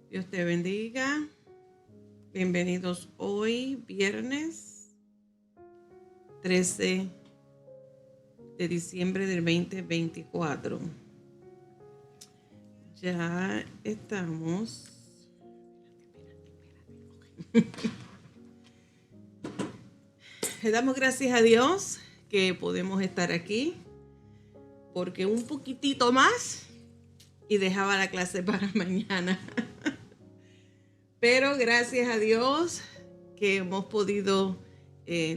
Dios te bendiga. Bienvenidos hoy, viernes 13 de diciembre del 2024. Ya estamos. Le damos gracias a Dios que podemos estar aquí, porque un poquitito más y dejaba la clase para mañana. Pero gracias a Dios que hemos podido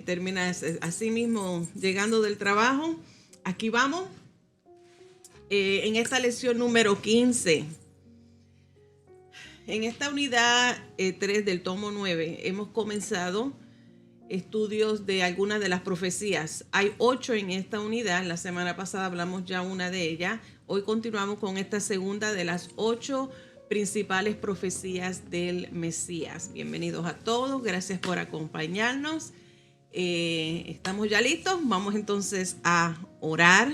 terminar así mismo llegando del trabajo. Aquí vamos en esta lección número 15. En esta unidad 3 del tomo 9 hemos comenzado estudios de algunas de las profecías. Hay 8 en esta unidad. La semana pasada hablamos ya una de ellas. Hoy continuamos con esta segunda de las 8 principales profecías del Mesías. Bienvenidos a todos. Gracias por acompañarnos. Estamos ya listos. Vamos entonces a orar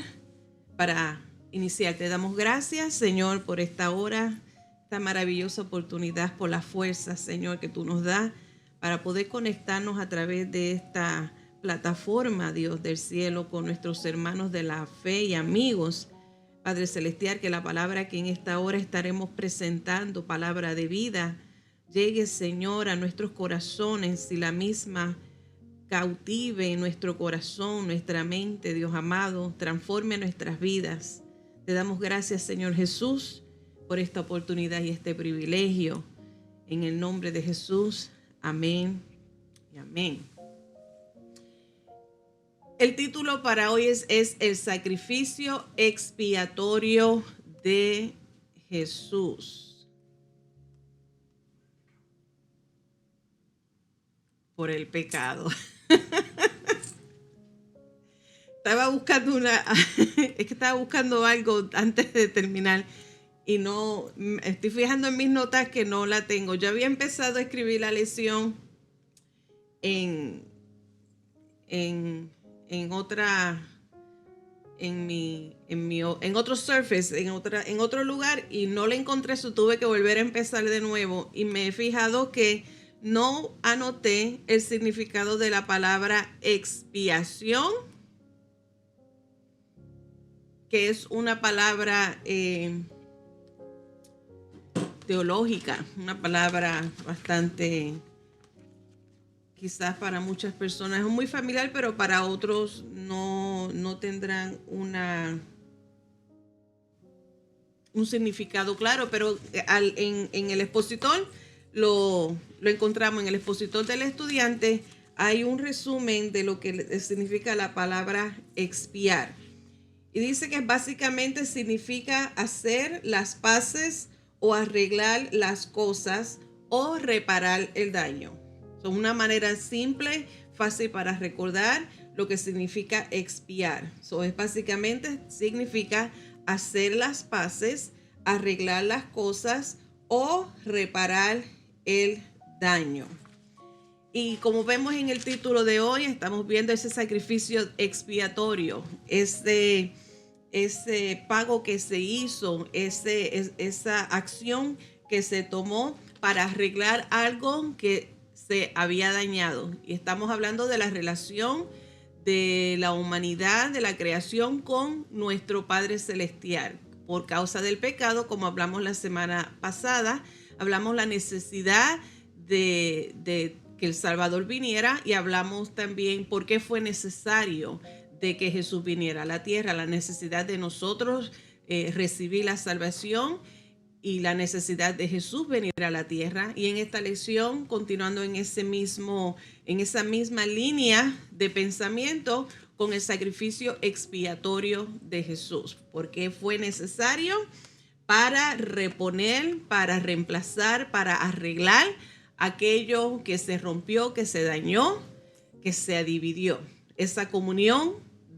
para iniciar. Te damos gracias, Señor, por esta hora, esta maravillosa oportunidad, por la fuerza, Señor, que tú nos das para poder conectarnos a través de esta plataforma, Dios del cielo, con nuestros hermanos de la fe y amigos. Padre Celestial, que la palabra que en esta hora estaremos presentando, palabra de vida, llegue, Señor, a nuestros corazones y la misma cautive nuestro corazón, nuestra mente, Dios amado, transforme nuestras vidas. Te damos gracias, Señor Jesús, por esta oportunidad y este privilegio. En el nombre de Jesús, amén y amén. El título para hoy es el sacrificio expiatorio de Jesús por el pecado. Estaba buscando algo antes de terminar y no, estoy fijando en mis notas que no la tengo. Yo había empezado a escribir la lección en otro Surface, en otro lugar, y no la encontré, eso tuve que volver a empezar de nuevo, y me he fijado que no anoté el significado de la palabra expiación, que es una palabra teológica, una palabra bastante, quizás para muchas personas es muy familiar, pero para otros no tendrán un significado claro. Pero en el expositor lo encontramos, en el expositor del estudiante hay un resumen de lo que significa la palabra expiar. Y dice que básicamente significa hacer las paces o arreglar las cosas o reparar el daño. Es una manera simple, fácil para recordar lo que significa expiar. Básicamente significa hacer las paces, arreglar las cosas o reparar el daño. Y como vemos en el título de hoy, estamos viendo ese sacrificio expiatorio, ese pago que se hizo, esa acción que se tomó para arreglar algo que se había dañado. Y estamos hablando de la relación de la humanidad, de la creación con nuestro Padre Celestial. Por causa del pecado, como hablamos la semana pasada, hablamos la necesidad de que el Salvador viniera, y hablamos también por qué fue necesario de que Jesús viniera a la tierra, la necesidad de nosotros recibir la salvación y la necesidad de Jesús venir a la tierra. Y en esta lección, continuando en esa misma línea de pensamiento, con el sacrificio expiatorio de Jesús, porque fue necesario para reponer, para reemplazar, para arreglar aquello que se rompió, que se dañó, que se dividió. Esa comunión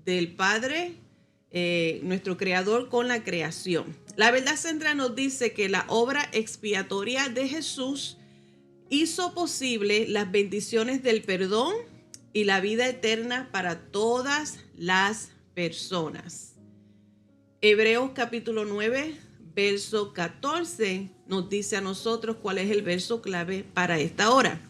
del Padre, nuestro Creador, con la creación. La verdad central nos dice que la obra expiatoria de Jesús hizo posible las bendiciones del perdón y la vida eterna para todas las personas. Hebreos capítulo 9, verso 14 nos dice a nosotros cuál es el verso clave para esta hora.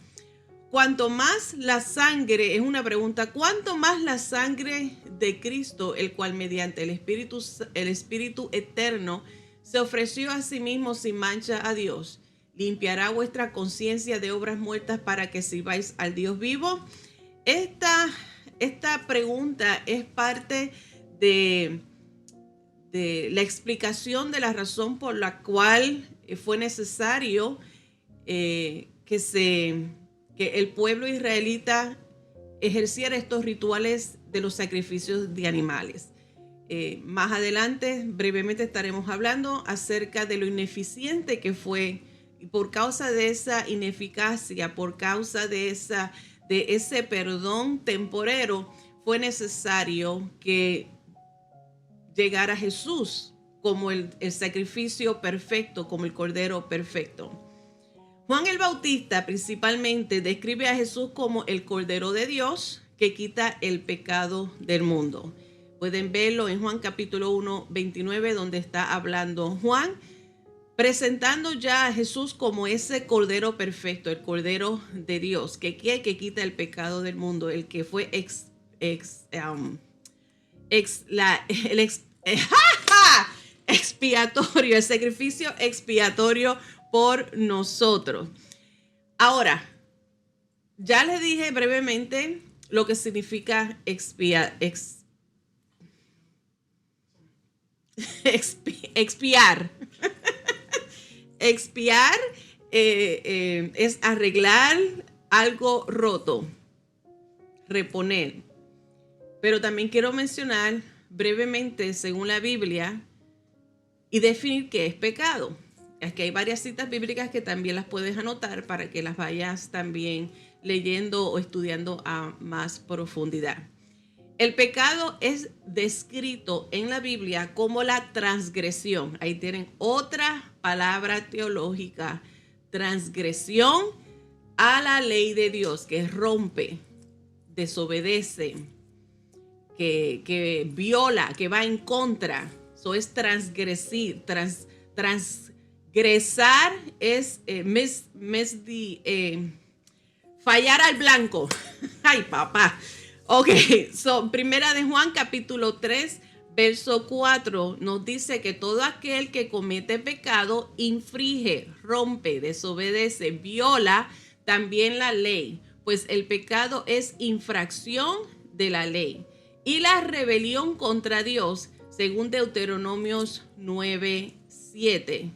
Cuanto más la sangre, es una pregunta, cuánto más la sangre de Cristo, el cual mediante el Espíritu eterno se ofreció a sí mismo sin mancha a Dios, limpiará vuestra conciencia de obras muertas para que sirváis al Dios vivo. Esta pregunta es parte de la explicación de la razón por la cual fue necesario que el pueblo israelita ejerciera estos rituales de los sacrificios de animales. Más adelante, brevemente estaremos hablando acerca de lo ineficiente que fue, y por causa de esa ineficacia, por causa de ese perdón temporero, fue necesario que llegara Jesús como el sacrificio perfecto, como el Cordero perfecto. Juan el Bautista principalmente describe a Jesús como el Cordero de Dios que quita el pecado del mundo. Pueden verlo en Juan capítulo 1, 29, donde está hablando Juan, presentando ya a Jesús como ese Cordero perfecto, el Cordero de Dios, que quita el pecado del mundo, el que fue expiatorio, el sacrificio expiatorio por nosotros. Ahora, ya les dije brevemente lo que significa expiar. Expiar es arreglar algo roto, reponer. Pero también quiero mencionar brevemente, según la Biblia, y definir qué es pecado. Es que hay varias citas bíblicas que también las puedes anotar para que las vayas también leyendo o estudiando a más profundidad. El pecado es descrito en la Biblia como la transgresión. Ahí tienen otra palabra teológica, transgresión a la ley de Dios, que rompe, desobedece, que viola, que va en contra. Eso es transgredir, transgresar es fallar al blanco. Ay, papá. Ok, primera de Juan capítulo 3, verso 4 nos dice que todo aquel que comete pecado infringe, rompe, desobedece, viola también la ley, pues el pecado es infracción de la ley y la rebelión contra Dios, según Deuteronomios 9:7.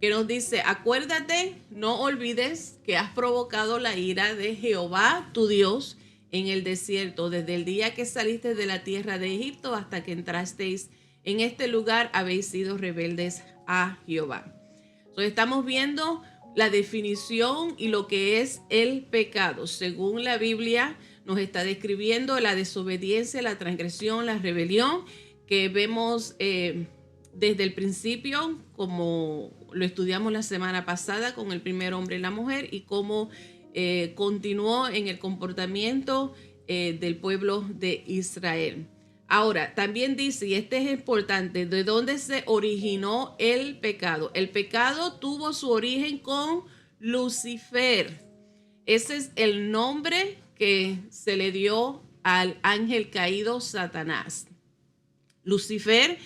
Que nos dice, acuérdate, no olvides que has provocado la ira de Jehová, tu Dios, en el desierto, desde el día que saliste de la tierra de Egipto hasta que entrasteis en este lugar, habéis sido rebeldes a Jehová. Entonces estamos viendo la definición y lo que es el pecado. Según la Biblia nos está describiendo la desobediencia, la transgresión, la rebelión, que vemos desde el principio, como lo estudiamos la semana pasada con el primer hombre y la mujer, y cómo continuó en el comportamiento del pueblo de Israel. Ahora, también dice, y este es importante, ¿de dónde se originó el pecado? El pecado tuvo su origen con Lucifer. Ese es el nombre que se le dio al ángel caído Satanás. Lucifer,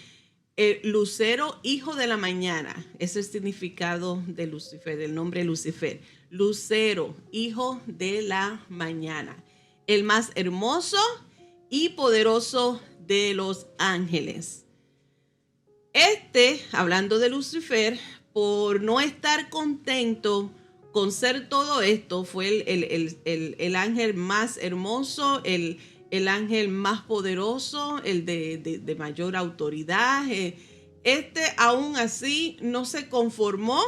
lucero, hijo de la mañana. Ese es el significado de Lucifer, del nombre Lucifer. Lucero, hijo de la mañana. El más hermoso y poderoso de los ángeles. Hablando de Lucifer, por no estar contento con ser todo esto, fue el ángel más hermoso, el ángel más poderoso, el de mayor autoridad. Aún así no se conformó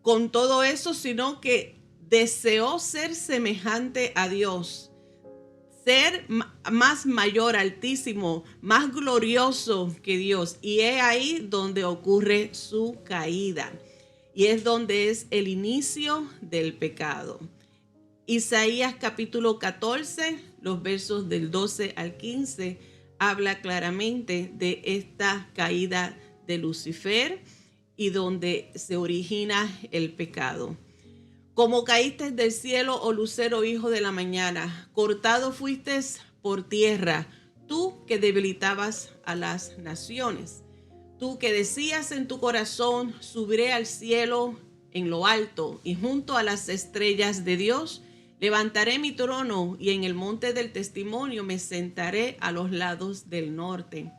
con todo eso, sino que deseó ser semejante a Dios, ser más mayor, altísimo, más glorioso que Dios. Y es ahí donde ocurre su caída. Y es donde es el inicio del pecado. Isaías capítulo 14, los versos del 12 al 15, habla claramente de esta caída de Lucifer y donde se origina el pecado. Como caíste del cielo, oh lucero, hijo de la mañana, cortado fuiste por tierra, tú que debilitabas a las naciones. Tú que decías en tu corazón, subiré al cielo en lo alto y junto a las estrellas de Dios, levantaré mi trono y en el monte del testimonio me sentaré a los lados del norte.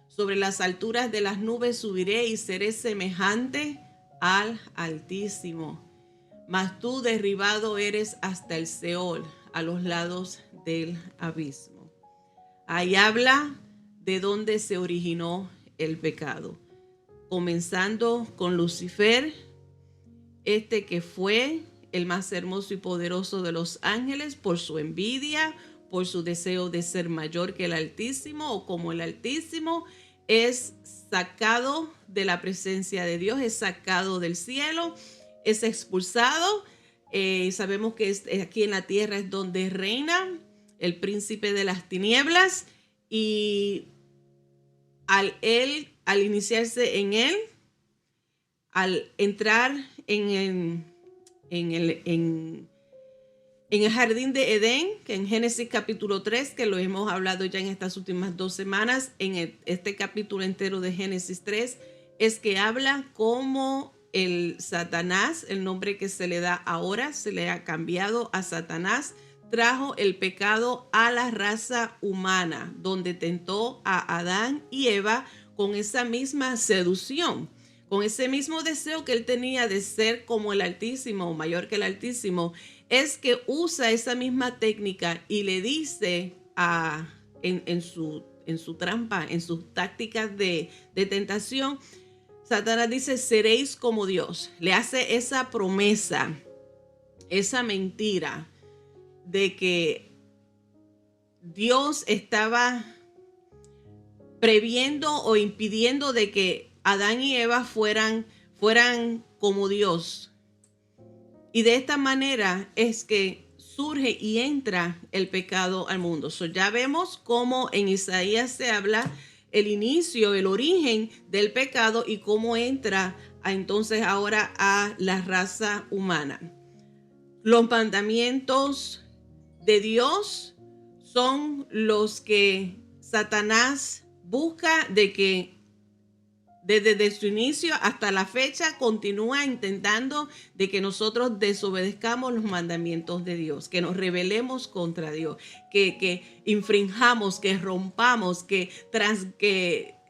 Sobre las alturas de las nubes subiré y seré semejante al Altísimo. Mas tú derribado eres hasta el Seol, a los lados del abismo. Ahí habla de dónde se originó el pecado. Comenzando con Lucifer, que fue el más hermoso y poderoso de los ángeles por su envidia, por su deseo de ser mayor que el Altísimo o como el Altísimo, es sacado de la presencia de Dios, es sacado del cielo, es expulsado. Sabemos que aquí en la tierra es donde reina el príncipe de las tinieblas, y al iniciarse en él, al entrar en el jardín de Edén, que en Génesis capítulo 3, que lo hemos hablado ya en estas últimas 2 semanas, en este capítulo entero de Génesis 3, es que habla cómo el Satanás, el nombre que se le da ahora, se le ha cambiado a Satanás, trajo el pecado a la raza humana, donde tentó a Adán y Eva con esa misma seducción, con ese mismo deseo que él tenía de ser como el Altísimo o mayor que el Altísimo. Es que usa esa misma técnica y le dice en su trampa, en sus tácticas de tentación, Satanás dice, seréis como Dios. Le hace esa promesa, esa mentira de que Dios estaba previendo o impidiendo de que Adán y Eva fueran como Dios. Y de esta manera es que surge y entra el pecado al mundo. Ya vemos cómo en Isaías se habla el inicio, el origen del pecado y cómo entra entonces ahora a la raza humana. Los mandamientos de Dios son los que Satanás busca de que desde su inicio hasta la fecha continúa intentando de que nosotros desobedezcamos los mandamientos de Dios, que nos rebelemos contra Dios, que infringamos, que rompamos, que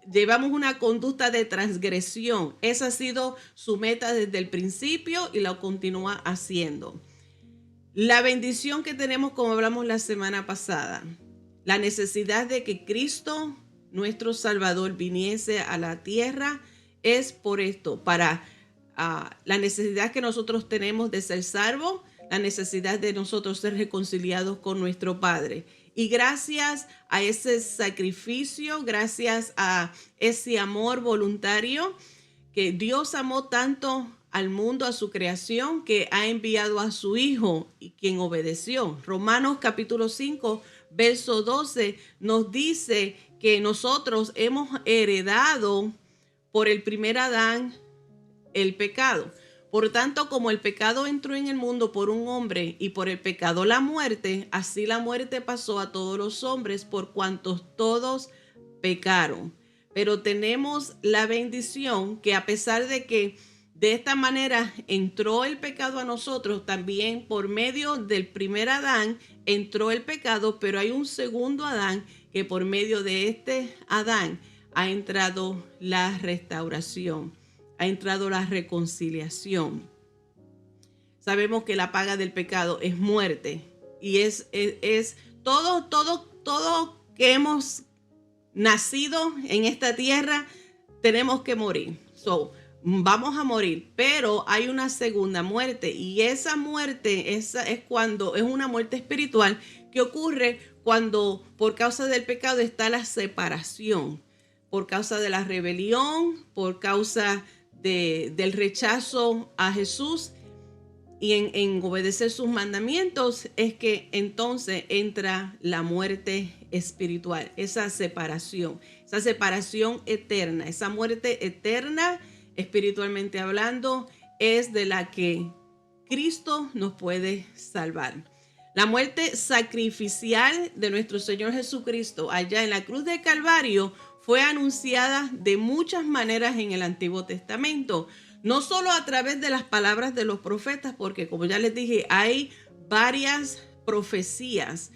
llevamos una conducta de transgresión. Esa ha sido su meta desde el principio y la continúa haciendo. La bendición que tenemos, como hablamos la semana pasada, la necesidad de que Cristo, nuestro Salvador, viniese a la tierra, es por esto, para la necesidad que nosotros tenemos de ser salvos, la necesidad de nosotros ser reconciliados con nuestro Padre. Y gracias a ese sacrificio, gracias a ese amor voluntario, que Dios amó tanto al mundo, a su creación, que ha enviado a su Hijo y quien obedeció. Romanos capítulo 5, verso 12 nos dice que nosotros hemos heredado por el primer Adán el pecado. Por tanto, como el pecado entró en el mundo por un hombre y por el pecado la muerte, así la muerte pasó a todos los hombres por cuantos todos pecaron. Pero tenemos la bendición que a pesar de que de esta manera entró el pecado a nosotros, también por medio del primer Adán entró el pecado, pero hay un segundo Adán que por medio de este Adán ha entrado la restauración, ha entrado la reconciliación. Sabemos que la paga del pecado es muerte y es todo que hemos nacido en esta tierra tenemos que morir. Vamos a morir, pero hay una segunda muerte y esa muerte es cuando es una muerte espiritual que ocurre cuando por causa del pecado está la separación, por causa de la rebelión, por causa del rechazo a Jesús y en obedecer sus mandamientos, es que entonces entra la muerte espiritual, esa separación eterna, esa muerte eterna espiritualmente hablando, es de la que Cristo nos puede salvar. La muerte sacrificial de nuestro Señor Jesucristo allá en la cruz del Calvario fue anunciada de muchas maneras en el Antiguo Testamento, no solo a través de las palabras de los profetas, porque como ya les dije, hay varias profecías.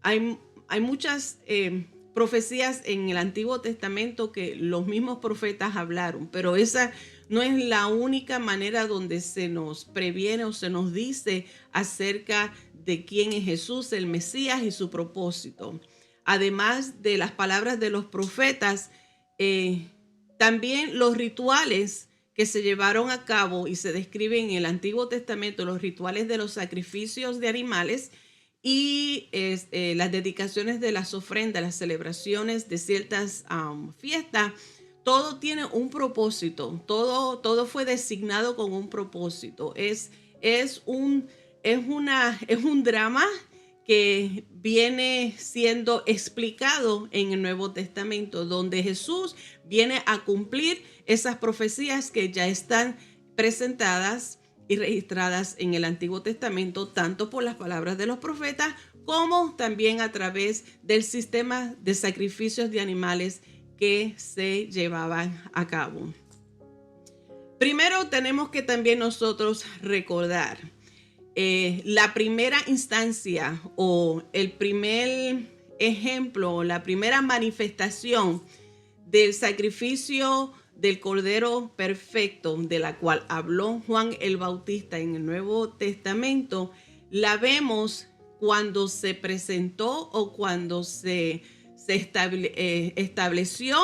Hay muchas profecías en el Antiguo Testamento que los mismos profetas hablaron, pero esa no es la única manera donde se nos previene o se nos dice acerca de quién es Jesús, el Mesías y su propósito. Además de las palabras de los profetas, también los rituales que se llevaron a cabo y se describen en el Antiguo Testamento, los rituales de los sacrificios de animales y las dedicaciones de las ofrendas, las celebraciones de ciertas fiestas, todo tiene un propósito, todo fue designado con un propósito. Es un drama que viene siendo explicado en el Nuevo Testamento, donde Jesús viene a cumplir esas profecías que ya están presentadas y registradas en el Antiguo Testamento, tanto por las palabras de los profetas como también a través del sistema de sacrificios de animales que se llevaban a cabo. Primero tenemos que también nosotros recordar la primera instancia o el primer ejemplo, la primera manifestación del sacrificio del Cordero Perfecto, de la cual habló Juan el Bautista en el Nuevo Testamento, la vemos cuando se presentó o cuando se estableció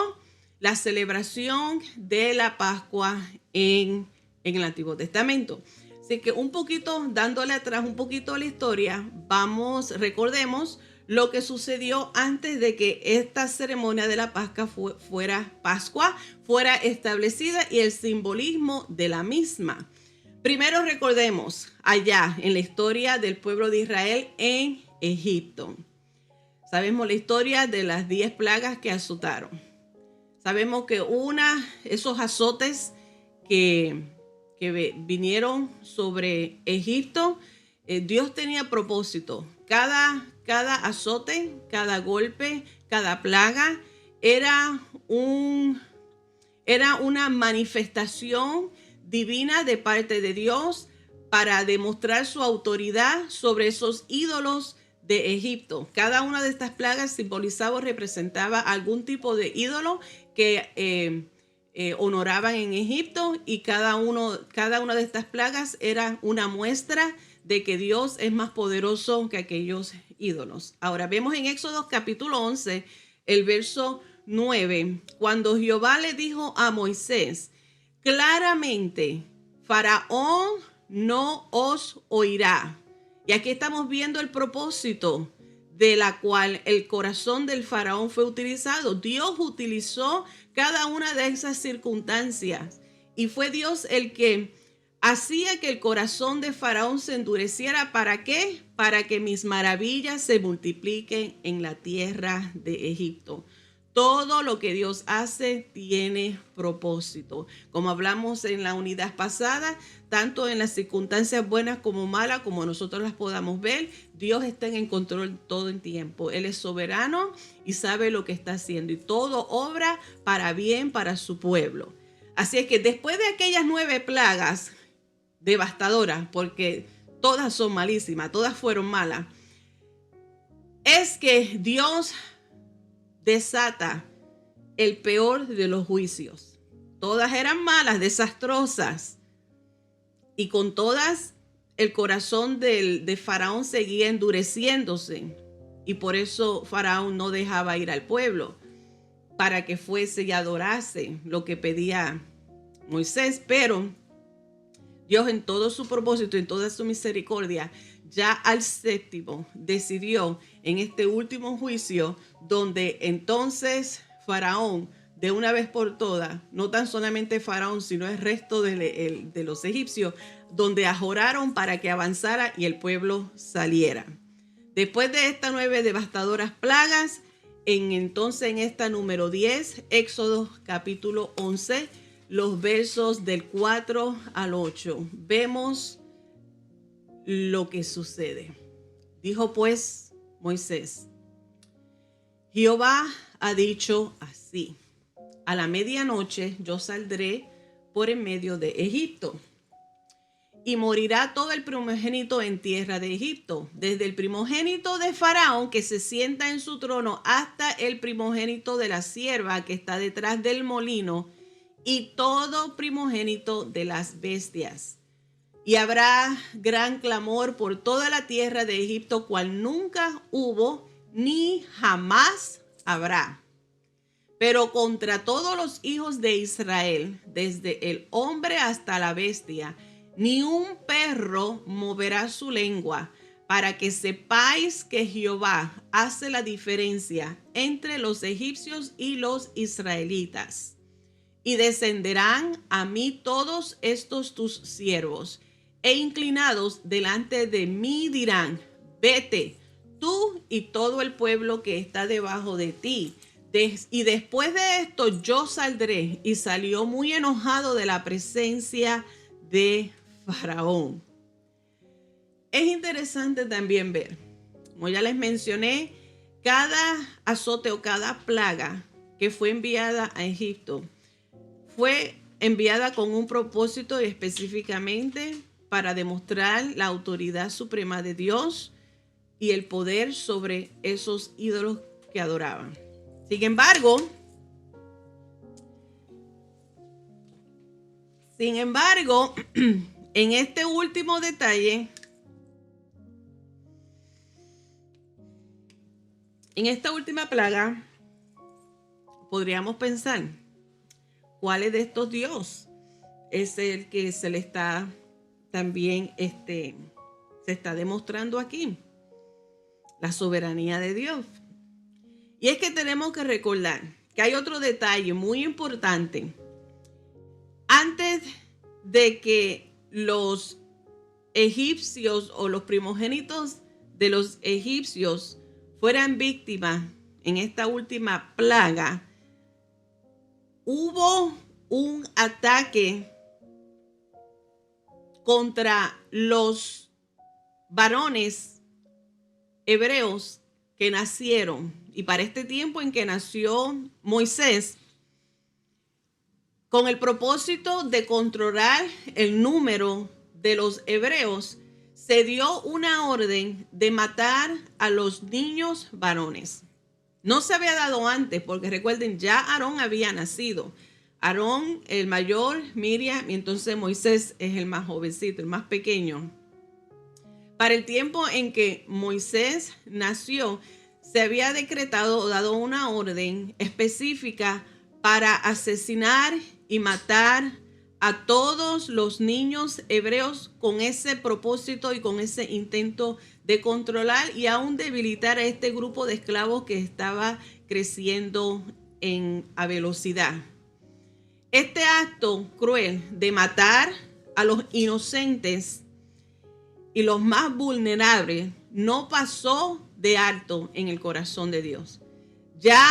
la celebración de la Pascua en el Antiguo Testamento. Así que un poquito, dándole atrás un poquito a la historia, recordemos lo que sucedió antes de que esta ceremonia de la Pascua fuera establecida y el simbolismo de la misma. Primero recordemos allá en la historia del pueblo de Israel en Egipto. Sabemos la historia de las 10 plagas que azotaron. Sabemos que esos azotes que vinieron sobre Egipto, Dios tenía propósito. Cada azote, cada golpe, cada plaga era una manifestación divina de parte de Dios para demostrar su autoridad sobre esos ídolos de Egipto. Cada una de estas plagas simbolizaba o representaba algún tipo de ídolo que honoraban en Egipto, y cada una de estas plagas era una muestra de que Dios es más poderoso que aquellos ídolos. Ahora vemos en Éxodo capítulo 11, el verso 9, cuando Jehová le dijo a Moisés, claramente, Faraón no os oirá. Y aquí estamos viendo el propósito de la cual el corazón del faraón fue utilizado. Dios utilizó cada una de esas circunstancias y fue Dios el que hacía que el corazón de faraón se endureciera. ¿Para qué? Para que mis maravillas se multipliquen en la tierra de Egipto. Todo lo que Dios hace tiene propósito. Como hablamos en la unidad pasada, tanto en las circunstancias buenas como malas, como nosotros las podamos ver, Dios está en control todo el tiempo. Él es soberano y sabe lo que está haciendo. Y todo obra para bien para su pueblo. Así es que después de aquellas 9 plagas devastadoras, porque todas son malísimas, todas fueron malas, es que Dios desata el peor de los juicios. Todas eran malas, desastrosas, y con todas el corazón de Faraón seguía endureciéndose, y por eso Faraón no dejaba ir al pueblo para que fuese y adorase lo que pedía Moisés. Pero Dios, en todo su propósito, en toda su misericordia, ya al 7º decidió en este último juicio, donde entonces Faraón, de una vez por todas, no tan solamente Faraón, sino el resto de los egipcios, donde ajoraron para que avanzara y el pueblo saliera. Después de estas 9 devastadoras plagas, entonces en esta número 10, Éxodo capítulo 11, los versos del 4 al 8, vemos lo que sucede. Dijo pues Moisés: Jehová ha dicho así: a la medianoche yo saldré por en medio de Egipto, y morirá todo el primogénito en tierra de Egipto, desde el primogénito de Faraón que se sienta en su trono hasta el primogénito de la sierva que está detrás del molino, y todo primogénito de las bestias. Y habrá gran clamor por toda la tierra de Egipto, cual nunca hubo ni jamás habrá. Pero contra todos los hijos de Israel, desde el hombre hasta la bestia, ni un perro moverá su lengua, para que sepáis que Jehová hace la diferencia entre los egipcios y los israelitas. Y descenderán a mí todos estos tus siervos, e inclinados delante de mí dirán: vete, tú y todo el pueblo que está debajo de ti. Y después de esto yo saldré. Y salió muy enojado de la presencia de Faraón. Es interesante también ver, como ya les mencioné, cada azote o cada plaga que fue enviada a Egipto fue enviada con un propósito, y específicamente para demostrar la autoridad suprema de Dios y el poder sobre esos ídolos que adoraban. Sin embargo, en este último detalle, en esta última plaga, podríamos pensar: ¿cuál es de estos Dios es el que se le está también se está demostrando aquí? La soberanía de Dios. Y es que tenemos que recordar que hay otro detalle muy importante. Antes de que los egipcios o los primogénitos de los egipcios fueran víctimas en esta última plaga, hubo un ataque contra los varones hebreos que nacieron. Y para este tiempo en que nació Moisés, con el propósito de controlar el número de los hebreos, se dio una orden de matar a los niños varones. No se había dado antes, porque recuerden, ya Aarón había nacido. Aarón, el mayor, Miriam, y entonces Moisés es el más jovencito, el más pequeño. Para el tiempo en que Moisés nació, se había decretado o dado una orden específica para asesinar y matar a todos los niños hebreos, con ese propósito y con ese intento de controlar y aún debilitar a este grupo de esclavos que estaba creciendo a velocidad. Este acto cruel de matar a los inocentes y los más vulnerables no pasó de alto en el corazón de Dios. Ya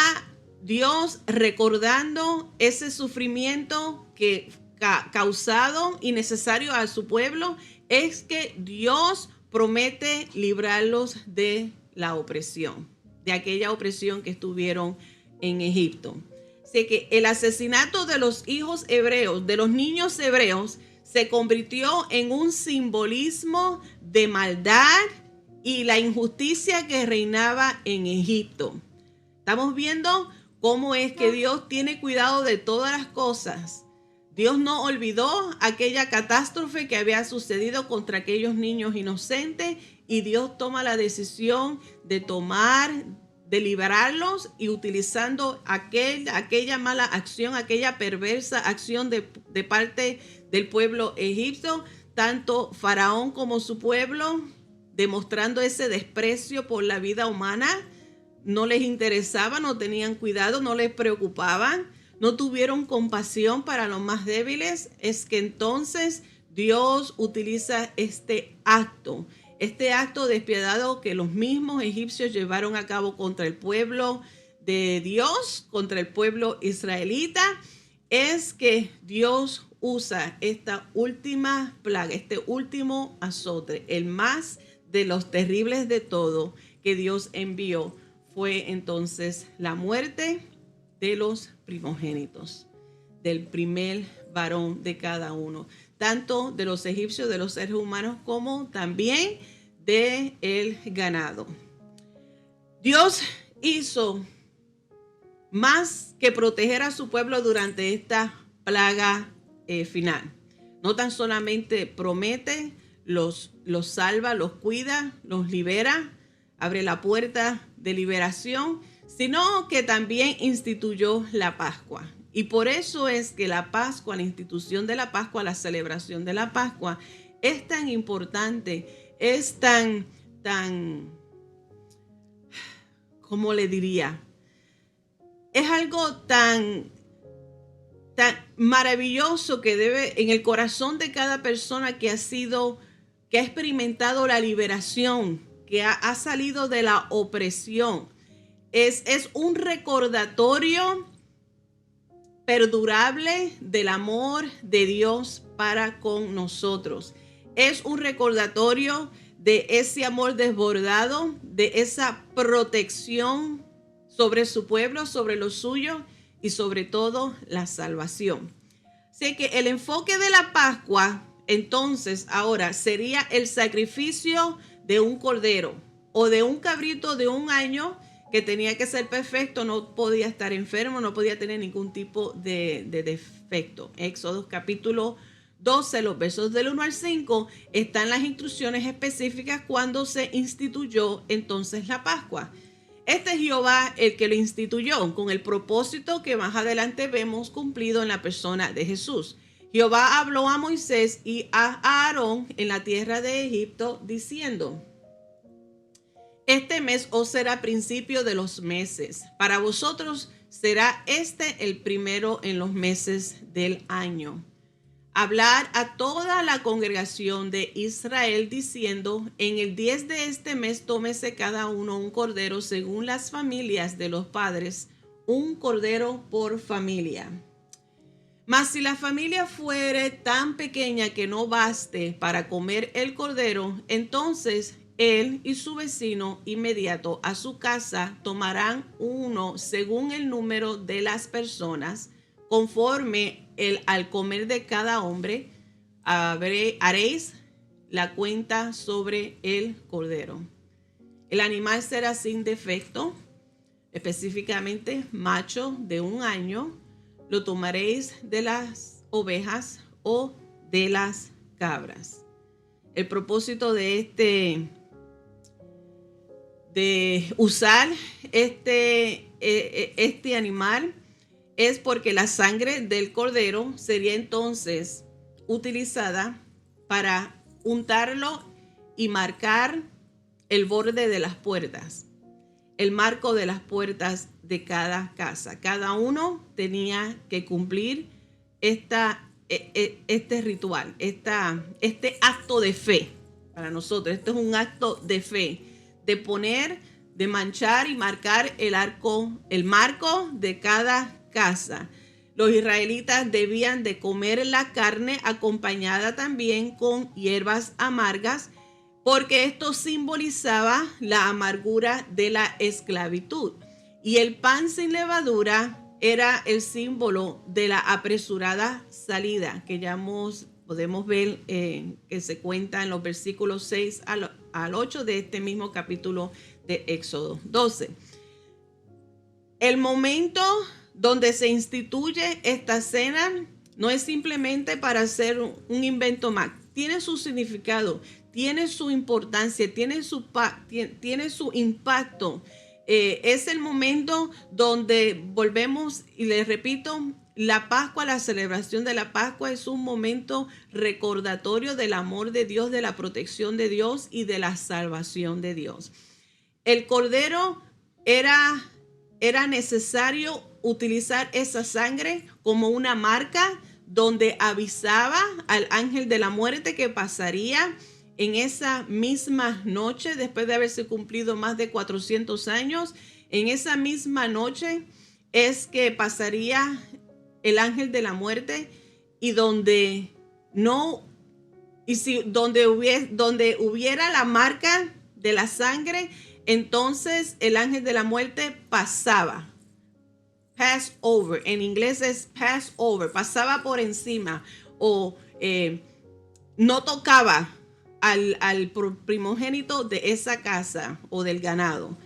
Dios, recordando ese sufrimiento que causado y necesario a su pueblo, es que Dios promete librarlos de la opresión, de aquella opresión que estuvieron en Egipto. Así que el asesinato de los hijos hebreos, de los niños hebreos, se convirtió en un simbolismo de maldad y la injusticia que reinaba en Egipto. Estamos viendo cómo es que Dios tiene cuidado de todas las cosas. Dios no olvidó aquella catástrofe que había sucedido contra aquellos niños inocentes, y Dios toma la decisión de liberarlos, y utilizando aquella mala acción, aquella perversa acción de parte del pueblo egipcio, tanto Faraón como su pueblo, demostrando ese desprecio por la vida humana. No les interesaba, no tenían cuidado, no les preocupaban, no tuvieron compasión para los más débiles. Es que entonces Dios utiliza este acto despiadado que los mismos egipcios llevaron a cabo contra el pueblo de Dios, contra el pueblo israelita, es que Dios usa esta última plaga, este último azote, el más de los terribles de todo que Dios envió, fue entonces la muerte de los primogénitos, del primer varón de cada uno, tanto de los egipcios, de los seres humanos, como también de el ganado. Dios hizo más que proteger a su pueblo durante esta plaga final. No tan solamente promete, los salva, los cuida, los libera, abre la puerta de liberación, sino que también instituyó la Pascua. Y por eso es que la Pascua, la institución de la Pascua, la celebración de la Pascua es tan importante, es tan, ¿cómo le diría? Es algo tan maravilloso que debe en el corazón de cada persona que ha experimentado la liberación, que ha salido de la opresión. Es un recordatorio perdurable del amor de Dios para con nosotros. Es un recordatorio de ese amor desbordado, de esa protección sobre su pueblo, sobre lo suyo y sobre todo la salvación. Así que el enfoque de la Pascua entonces ahora sería el sacrificio de un cordero o de un cabrito de 1 año que tenía que ser perfecto, no podía estar enfermo, no podía tener ningún tipo de defecto. Éxodo capítulo 12, los versos del 1 al 5, están las instrucciones específicas cuando se instituyó entonces la Pascua. Este es Jehová el que lo instituyó con el propósito que más adelante vemos cumplido en la persona de Jesús. Jehová habló a Moisés y a Aarón en la tierra de Egipto diciendo: este mes os será principio de los meses. Para vosotros será este el primero en los meses del año. Hablar a toda la congregación de Israel diciendo: en el 10 de este mes tómese cada uno un cordero según las familias de los padres, un cordero por familia. Mas si la familia fuere tan pequeña que no baste para comer el cordero, entonces él y su vecino inmediato a su casa tomarán uno según el número de las personas, conforme al comer de cada hombre, haréis la cuenta sobre el cordero. El animal será sin defecto, específicamente macho de 1 año. Lo tomaréis de las ovejas o de las cabras. El propósito de usar este animal es porque la sangre del cordero sería entonces utilizada para untarlo y marcar el borde de las puertas, el marco de las puertas de cada casa. Cada uno tenía que cumplir este ritual, este acto de fe para nosotros. Este es un acto de fe, de poner, de manchar y marcar el marco de cada casa. Los israelitas debían de comer la carne acompañada también con hierbas amargas, porque esto simbolizaba la amargura de la esclavitud. Y el pan sin levadura era el símbolo de la apresurada salida, que ya podemos ver que se cuenta en los versículos 6 al 8 de este mismo capítulo de Éxodo 12. El momento donde se instituye esta cena no es simplemente para hacer un invento más. Tiene su significado, tiene su importancia, tiene su impacto. Es el momento donde volvemos, y les repito, la Pascua, la celebración de la Pascua es un momento recordatorio del amor de Dios, de la protección de Dios y de la salvación de Dios. El cordero era necesario utilizar esa sangre como una marca donde avisaba al ángel de la muerte que pasaría en esa misma noche, después de haberse cumplido más de 400 años, en esa misma noche es que pasaría el ángel de la muerte, y donde no, y si donde hubiera la marca de la sangre, entonces el ángel de la muerte pasaba. Pass over, en inglés es pass over, pasaba por encima o no tocaba al primogénito de esa casa o del ganado.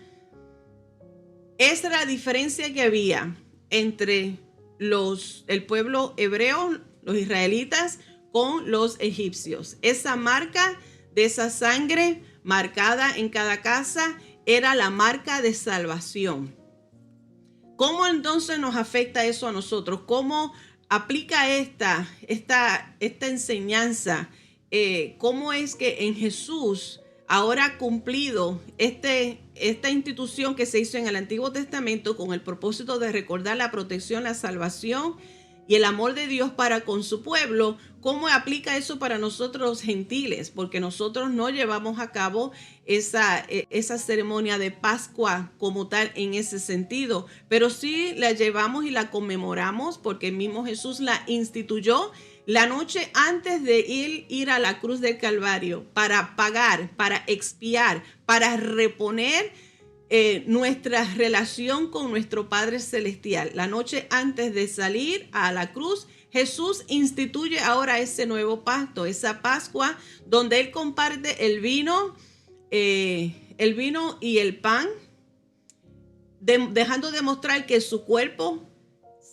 Esa era la diferencia que había entre el pueblo hebreo, los israelitas, con los egipcios. Esa marca de esa sangre marcada en cada casa era la marca de salvación. ¿Cómo entonces nos afecta eso a nosotros? ¿Cómo aplica esta enseñanza? ¿Cómo es que en Jesús ahora cumplido esta institución que se hizo en el Antiguo Testamento con el propósito de recordar la protección, la salvación y el amor de Dios para con su pueblo? ¿Cómo aplica eso para nosotros los gentiles? Porque nosotros no llevamos a cabo esa ceremonia de Pascua como tal en ese sentido, pero sí la llevamos y la conmemoramos porque el mismo Jesús la instituyó la noche antes de ir a la cruz del Calvario para pagar, para expiar, para reponer nuestra relación con nuestro Padre Celestial. La noche antes de salir a la cruz, Jesús instituye ahora ese nuevo pacto, esa Pascua, donde Él comparte el vino y el pan, dejando de mostrar que su cuerpo,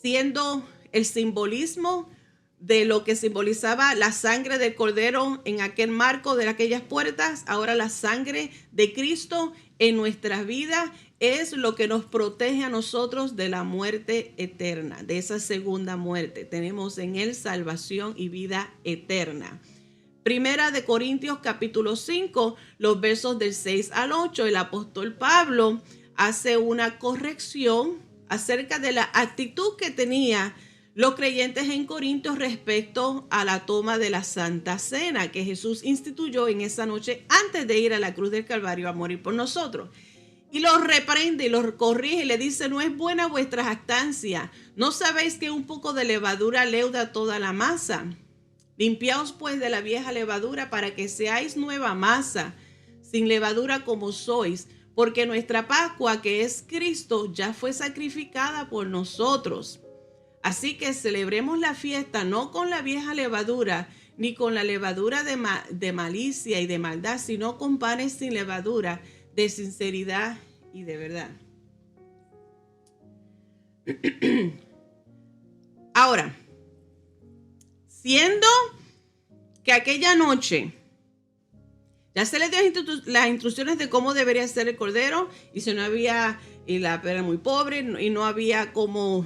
siendo el simbolismo de lo que simbolizaba la sangre del Cordero en aquel marco de aquellas puertas, ahora la sangre de Cristo en nuestras vidas es lo que nos protege a nosotros de la muerte eterna, de esa segunda muerte. Tenemos en Él salvación y vida eterna. Primera de Corintios capítulo 5, los versos del 6 al 8, el apóstol Pablo hace una corrección acerca de la actitud que tenía los creyentes en Corinto respecto a la toma de la Santa Cena que Jesús instituyó en esa noche antes de ir a la cruz del Calvario a morir por nosotros. Y los reprende y los corrige y le dice: no es buena vuestra jactancia. ¿No sabéis que un poco de levadura leuda toda la masa? Limpiaos pues de la vieja levadura para que seáis nueva masa, sin levadura como sois, porque nuestra Pascua, que es Cristo, ya fue sacrificada por nosotros. Así que celebremos la fiesta no con la vieja levadura, ni con la levadura de malicia y de maldad, sino con panes sin levadura, de sinceridad y de verdad. Ahora, siendo que aquella noche ya se les dio las instrucciones de cómo debería ser el cordero, y si no había, y la era muy pobre, y no había cómo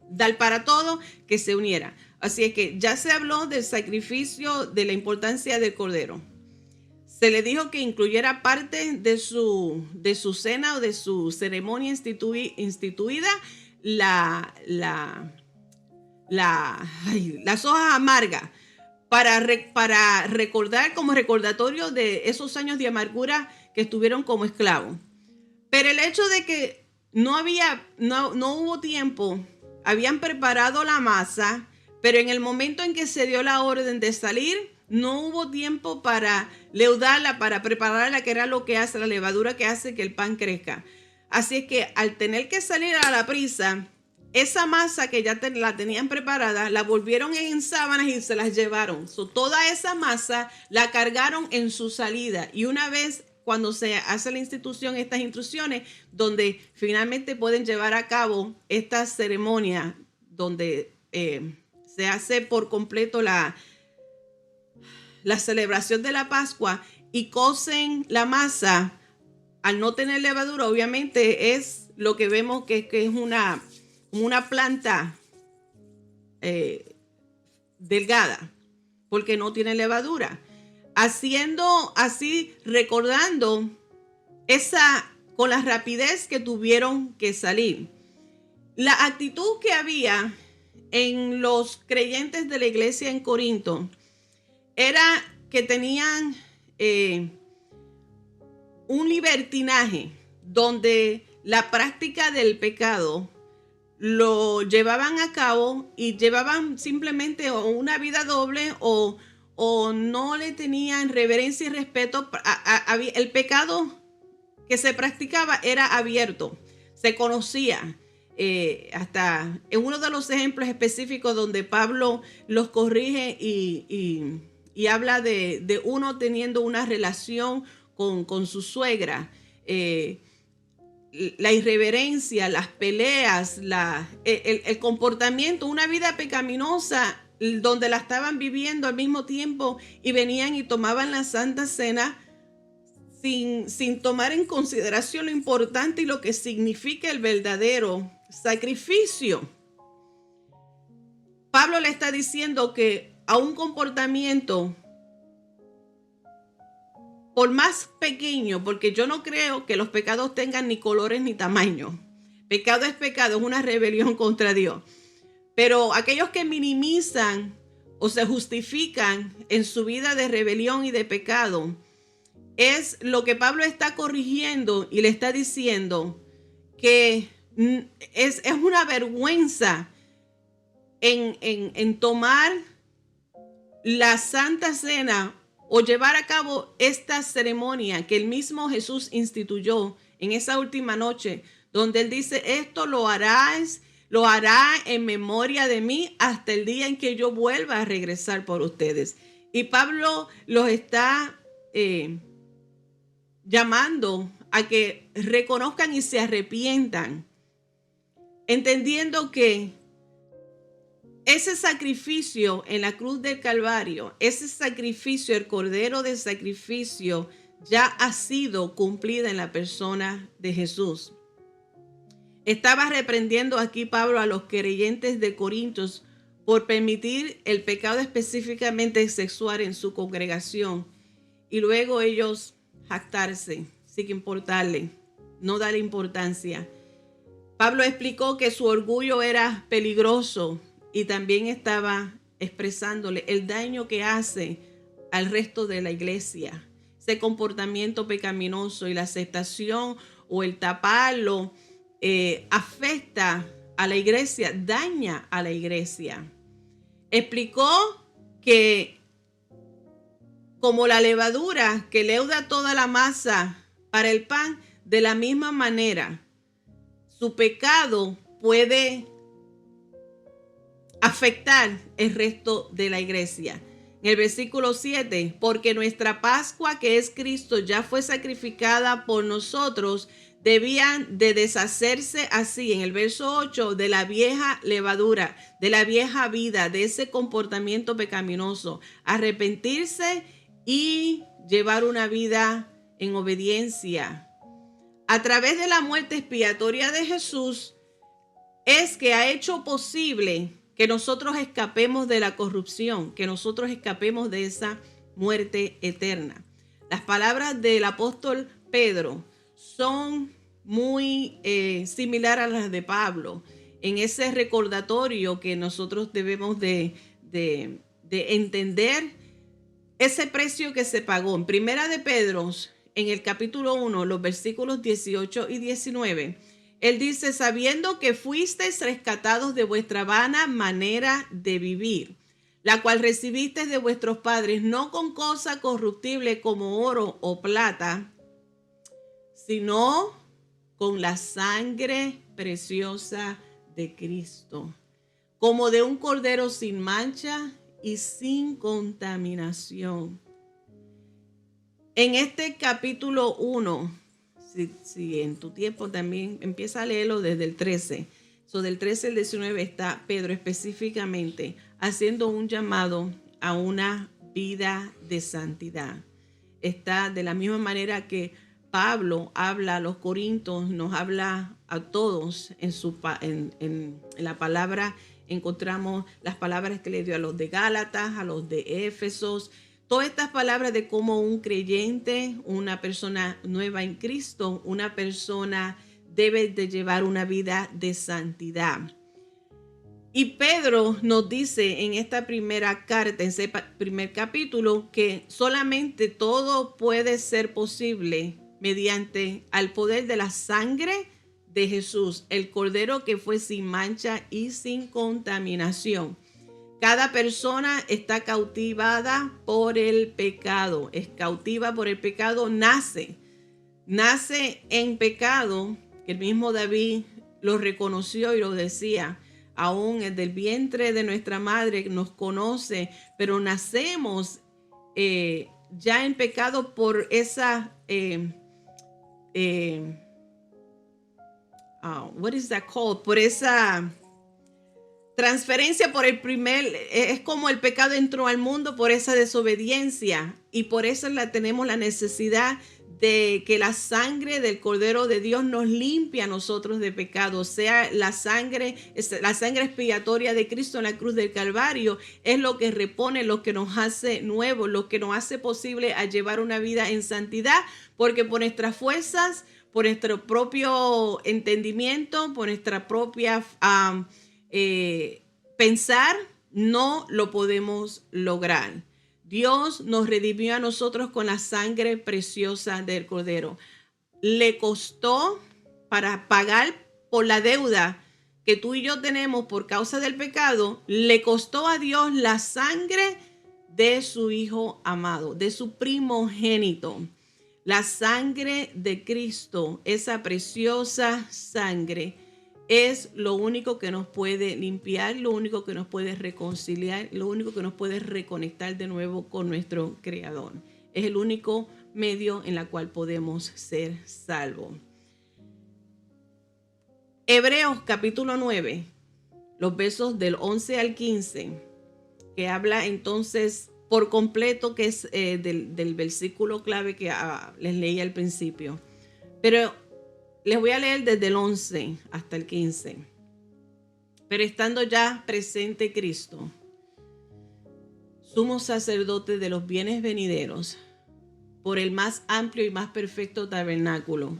dar para todo, que se uniera. Así es que ya se habló del sacrificio, de la importancia del cordero. Se le dijo que incluyera parte de su cena o de su ceremonia instituida las hojas amargas para recordar, como recordatorio de esos años de amargura que estuvieron como esclavos. Pero el hecho de que no hubo tiempo, habían preparado la masa, pero en el momento en que se dio la orden de salir, no hubo tiempo para leudarla, para prepararla, que era lo que hace la levadura, que hace que el pan crezca. Así es que al tener que salir a la prisa, esa masa que ya la tenían preparada, la volvieron en sábanas y se las llevaron. Toda esa masa la cargaron en su salida. Y una vez cuando se hace la institución, estas instrucciones, donde finalmente pueden llevar a cabo esta ceremonia, donde se hace por completo la celebración de la Pascua, y cocen la masa, al no tener levadura, obviamente es lo que vemos que es una planta delgada, porque no tiene levadura. Haciendo así, recordando con la rapidez que tuvieron que salir. La actitud que había en los creyentes de la iglesia en Corinto era que tenían un libertinaje donde la práctica del pecado lo llevaban a cabo y llevaban simplemente una vida doble o no le tenían reverencia y respeto. El pecado que se practicaba era abierto, se conocía. Hasta en uno de los ejemplos específicos donde Pablo los corrige y habla de uno teniendo una relación con su suegra, la irreverencia, las peleas, el comportamiento, una vida pecaminosa donde la estaban viviendo al mismo tiempo y venían y tomaban la Santa Cena sin tomar en consideración lo importante y lo que significa el verdadero sacrificio. Pablo le está diciendo que a un comportamiento, por más pequeño, porque yo no creo que los pecados tengan ni colores ni tamaño. Pecado es pecado, es una rebelión contra Dios. Pero aquellos que minimizan o se justifican en su vida de rebelión y de pecado, es lo que Pablo está corrigiendo y le está diciendo que es una vergüenza en tomar la Santa Cena o llevar a cabo esta ceremonia que el mismo Jesús instituyó en esa última noche, donde él dice, esto lo hará en memoria de mí hasta el día en que yo vuelva a regresar por ustedes. Y Pablo los está llamando a que reconozcan y se arrepientan, entendiendo que ese sacrificio en la cruz del Calvario, ese sacrificio, el cordero de sacrificio, ya ha sido cumplida en la persona de Jesús. Estaba reprendiendo aquí Pablo a los creyentes de Corintios por permitir el pecado específicamente sexual en su congregación y luego ellos jactarse sin importarle, no darle importancia. Pablo explicó que su orgullo era peligroso y también estaba expresándole el daño que hace al resto de la iglesia. Ese comportamiento pecaminoso y la aceptación o el taparlo afecta a la iglesia, daña a la iglesia. Explicó que como la levadura que leuda toda la masa para el pan, de la misma manera, su pecado puede afectar el resto de la iglesia. En el versículo 7, porque nuestra Pascua, que es Cristo, ya fue sacrificada por nosotros, debían de deshacerse así, en el verso 8, de la vieja levadura, de la vieja vida, de ese comportamiento pecaminoso, arrepentirse y llevar una vida en obediencia. A través de la muerte expiatoria de Jesús es que ha hecho posible que nosotros escapemos de la corrupción, que nosotros escapemos de esa muerte eterna. Las palabras del apóstol Pedro son muy similares a las de Pablo en ese recordatorio que nosotros debemos de entender ese precio que se pagó. En Primera de Pedro, en el capítulo 1, los versículos 18 y 19, él dice, sabiendo que fuisteis rescatados de vuestra vana manera de vivir, la cual recibisteis de vuestros padres, no con cosa corruptible como oro o plata, sino con la sangre preciosa de Cristo, como de un cordero sin mancha y sin contaminación. En este capítulo 1, si en tu tiempo también empieza a leerlo desde el 13. Del 13 al 19 está Pedro específicamente haciendo un llamado a una vida de santidad. Está de la misma manera que Pablo habla a los corintios, nos habla a todos en la palabra. Encontramos las palabras que le dio a los de Gálatas, a los de Éfesos. Todas estas palabras de cómo un creyente, una persona nueva en Cristo, una persona debe de llevar una vida de santidad. Y Pedro nos dice en esta primera carta, en ese primer capítulo, que solamente todo puede ser posible mediante al poder de la sangre de Jesús, el Cordero que fue sin mancha y sin contaminación. Cada persona está cautivada por el pecado, es cautiva por el pecado, nace en pecado, que el mismo David lo reconoció y lo decía, aún desde el vientre de nuestra madre nos conoce, pero nacemos ya en pecado por esa, what is that called? Por esa transferencia por el es como el pecado entró al mundo por esa desobediencia, y por eso tenemos la necesidad de que la sangre del Cordero de Dios nos limpie a nosotros de pecado. O sea, la sangre expiatoria de Cristo en la cruz del Calvario es lo que repone, lo que nos hace nuevos, lo que nos hace posible a llevar una vida en santidad, porque por nuestras fuerzas, por nuestro propio entendimiento, por nuestra propia pensar, no lo podemos lograr. Dios nos redimió a nosotros con la sangre preciosa del Cordero. Le costó, para pagar por la deuda que tú y yo tenemos por causa del pecado, le costó a Dios la sangre de su Hijo amado, de su primogénito. La sangre de Cristo, esa preciosa sangre, es lo único que nos puede limpiar, lo único que nos puede reconciliar, lo único que nos puede reconectar de nuevo con nuestro Creador. Es el único medio en el cual podemos ser salvos. Hebreos capítulo 9, los versos del 11 al 15, que habla entonces por completo, que es del versículo clave que les leí al principio. Pero les voy a leer desde el 11 hasta el 15. Pero estando ya presente Cristo, sumo sacerdote de los bienes venideros, por el más amplio y más perfecto tabernáculo,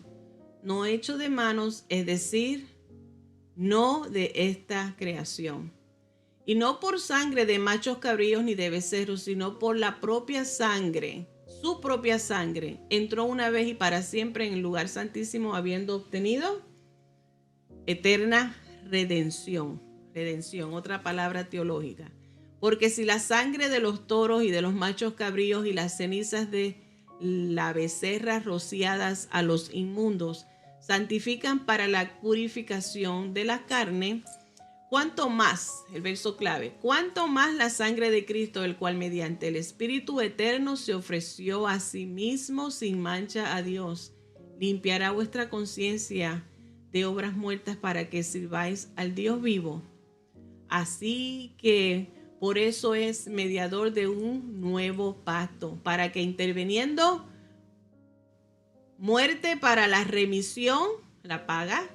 no hecho de manos, es decir, no de esta creación, y no por sangre de machos cabríos ni de becerros, sino por la propia sangre, su propia sangre, entró una vez y para siempre en el lugar santísimo, habiendo obtenido eterna redención. Redención, otra palabra teológica. Porque si la sangre de los toros y de los machos cabríos y las cenizas de la becerra rociadas a los inmundos santifican para la purificación de la carne, cuánto más, el verso clave, cuánto más la sangre de Cristo, el cual mediante el Espíritu eterno se ofreció a sí mismo sin mancha a Dios, limpiará vuestra conciencia de obras muertas para que sirváis al Dios vivo. Así que por eso es mediador de un nuevo pacto, para que interviniendo muerte para la remisión, la paga,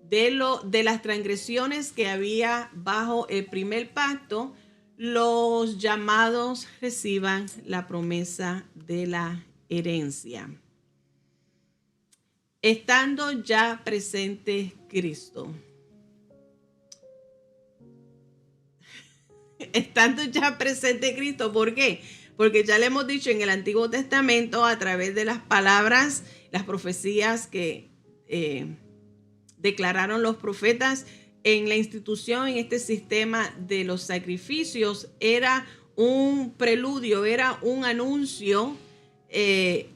de las transgresiones que había bajo el primer pacto, los llamados reciban la promesa de la herencia. Estando ya presente Cristo. Estando ya presente Cristo, ¿por qué? Porque ya le hemos dicho en el Antiguo Testamento, a través de las palabras, las profecías que declararon los profetas, en la institución, en este sistema de los sacrificios, era un preludio, era un anuncio de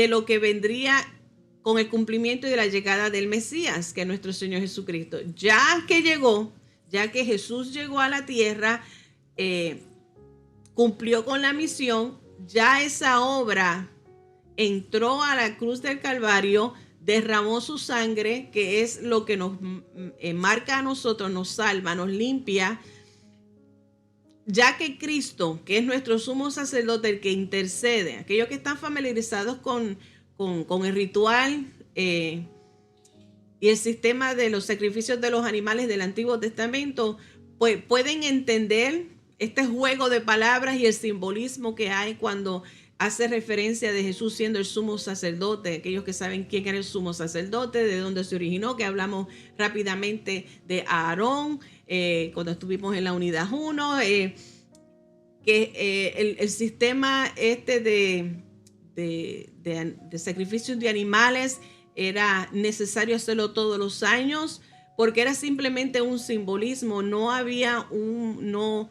lo que vendría con el cumplimiento de la llegada del Mesías, que es nuestro Señor Jesucristo. Ya que llegó, ya que Jesús llegó a la tierra, cumplió con la misión, ya esa obra entró a la cruz del Calvario, derramó su sangre, que es lo que nos marca a nosotros, nos salva, nos limpia. Ya que Cristo, que es nuestro sumo sacerdote, el que intercede, aquellos que están familiarizados con el ritual y el sistema de los sacrificios de los animales del Antiguo Testamento, pues pueden entender este juego de palabras y el simbolismo que hay cuando hace referencia de Jesús siendo el sumo sacerdote. Aquellos que saben quién era el sumo sacerdote, de dónde se originó, que hablamos rápidamente de Aarón cuando estuvimos en la unidad 1, que el sistema de sacrificios de animales era necesario hacerlo todos los años, porque era simplemente un simbolismo. No había un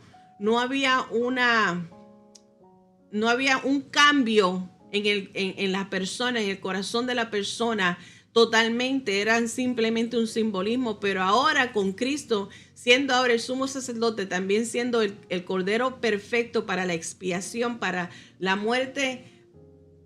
cambio en la persona, en el corazón de la persona. Totalmente, eran simplemente un simbolismo, pero ahora con Cristo, siendo ahora el sumo sacerdote, también siendo el cordero perfecto para la expiación, para la muerte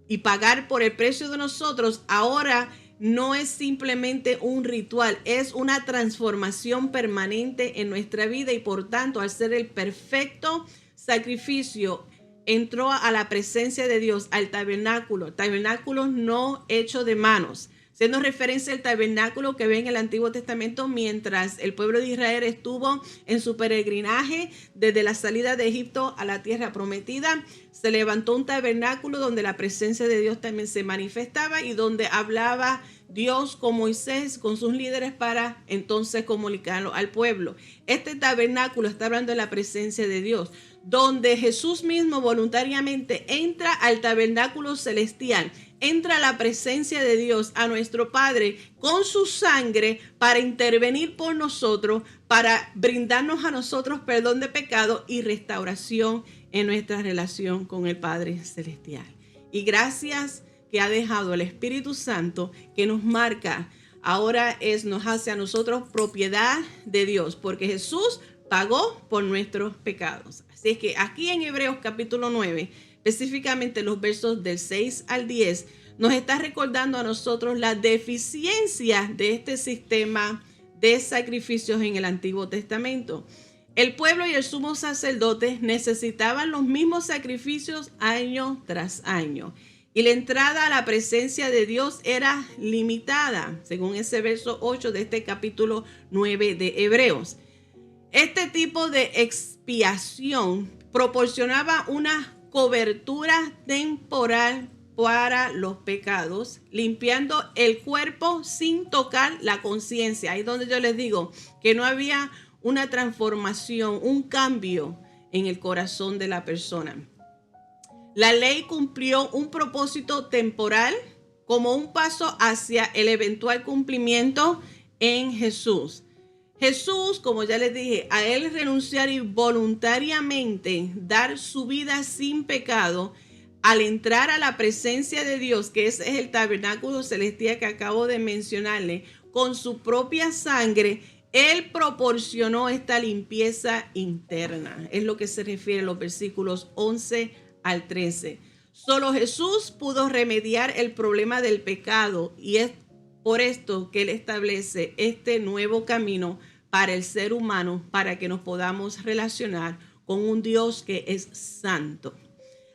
y pagar por el precio de nosotros, ahora no es simplemente un ritual, es una transformación permanente en nuestra vida, y por tanto, al ser el perfecto sacrificio, entró a la presencia de Dios, al tabernáculo no hecho de manos, siendo referencia al tabernáculo que ve en el Antiguo Testamento mientras el pueblo de Israel estuvo en su peregrinaje desde la salida de Egipto a la tierra prometida. Se levantó un tabernáculo donde la presencia de Dios también se manifestaba y donde hablaba Dios con Moisés, con sus líderes, para entonces comunicarlo al pueblo. Este tabernáculo está hablando de la presencia de Dios, donde Jesús mismo voluntariamente entra al tabernáculo celestial, entra a la presencia de Dios, a nuestro Padre, con su sangre para intervenir por nosotros, para brindarnos a nosotros perdón de pecado y restauración en nuestra relación con el Padre Celestial. Y gracias que ha dejado el Espíritu Santo que nos marca, ahora nos hace a nosotros propiedad de Dios, porque Jesús pagó por nuestros pecados. Así es que aquí en Hebreos capítulo 9, específicamente los versos del 6 al 10, nos está recordando a nosotros la deficiencia de este sistema de sacrificios en el Antiguo Testamento. El pueblo y el sumo sacerdote necesitaban los mismos sacrificios año tras año, y la entrada a la presencia de Dios era limitada, según ese verso 8 de este capítulo 9 de Hebreos. Este tipo de expiación proporcionaba una cobertura temporal para los pecados, limpiando el cuerpo sin tocar la conciencia. Ahí es donde yo les digo que no había una transformación, un cambio en el corazón de la persona. La ley cumplió un propósito temporal como un paso hacia el eventual cumplimiento en Jesús. Jesús, como ya les dije, a él renunciar y voluntariamente dar su vida sin pecado, al entrar a la presencia de Dios, que ese es el tabernáculo celestial que acabo de mencionarle, con su propia sangre, él proporcionó esta limpieza interna. Es lo que se refiere a los versículos 11 al 13. Solo Jesús pudo remediar el problema del pecado, y es por esto que él establece este nuevo camino para el ser humano, para que nos podamos relacionar con un Dios que es santo.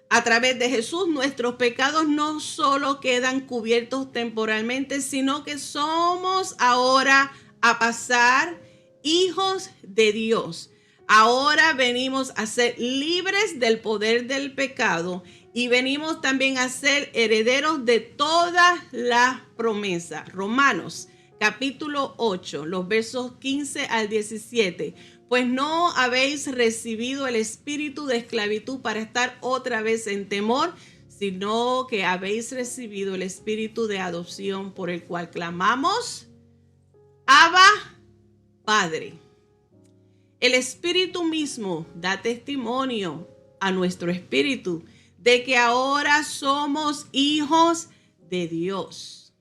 A través de Jesús, nuestros pecados no solo quedan cubiertos temporalmente, sino que somos ahora a pasar hijos de Dios. Ahora venimos a ser libres del poder del pecado y venimos también a ser herederos de toda la promesa. Romanos capítulo 8, los versos 15 al 17. Pues no habéis recibido el espíritu de esclavitud para estar otra vez en temor, sino que habéis recibido el espíritu de adopción, por el cual clamamos, Abba, Padre. El Espíritu mismo da testimonio a nuestro espíritu de que ahora somos hijos de Dios.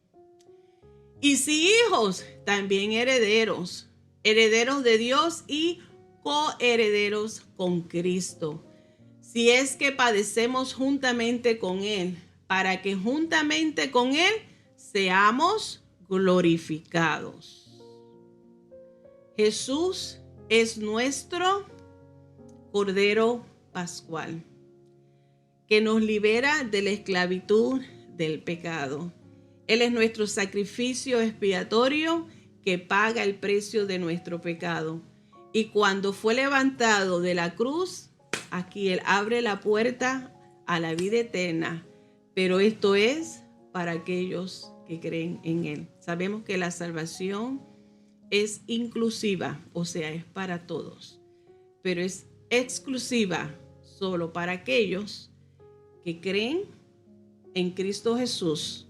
Y si hijos, también herederos, herederos de Dios y coherederos con Cristo. Si es que padecemos juntamente con Él, para que juntamente con Él seamos glorificados. Jesús es nuestro Cordero Pascual, que nos libera de la esclavitud del pecado. Él es nuestro sacrificio expiatorio que paga el precio de nuestro pecado. Y cuando fue levantado de la cruz, aquí Él abre la puerta a la vida eterna. Pero esto es para aquellos que creen en Él. Sabemos que la salvación es inclusiva, o sea, es para todos. Pero es exclusiva solo para aquellos que creen en Cristo Jesús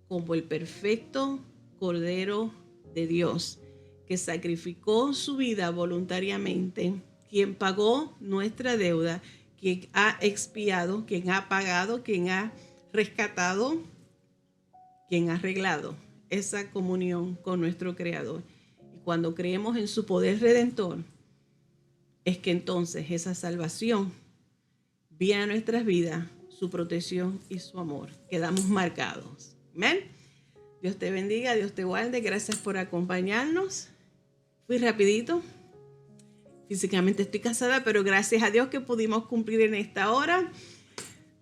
como el perfecto Cordero de Dios, que sacrificó su vida voluntariamente, quien pagó nuestra deuda, quien ha expiado, quien ha pagado, quien ha rescatado, quien ha arreglado esa comunión con nuestro Creador. Y cuando creemos en su poder redentor, es que entonces esa salvación viene a nuestras vidas, su protección y su amor. Quedamos marcados. Amén. Dios te bendiga, Dios te guarde. Gracias por acompañarnos. Fui rapidito. Físicamente estoy cansada, pero gracias a Dios que pudimos cumplir en esta hora.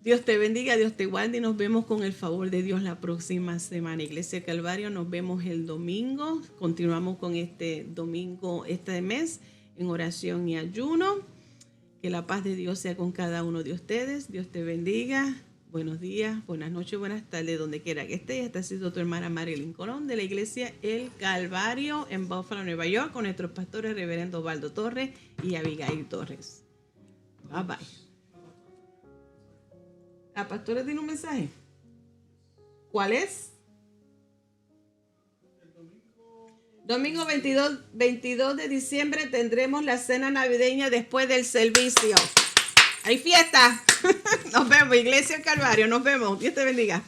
Dios te bendiga, Dios te guarde y nos vemos con el favor de Dios la próxima semana. Iglesia Calvario, nos vemos el domingo. Continuamos con este domingo, este mes, en oración y ayuno. Que la paz de Dios sea con cada uno de ustedes. Dios te bendiga. Buenos días, buenas noches, buenas tardes, donde quiera que estés. Esta ha sido tu hermana Marilyn Colón de la Iglesia El Calvario en Buffalo, Nueva York, con nuestros pastores reverendo Osvaldo Torres y Abigail Torres. Bye bye. ¿La pastora tiene un mensaje? ¿Cuál es? Domingo 22 de diciembre tendremos la cena navideña después del servicio. ¡Hay fiesta! Nos vemos, Iglesia Calvario. Nos vemos. Dios te bendiga.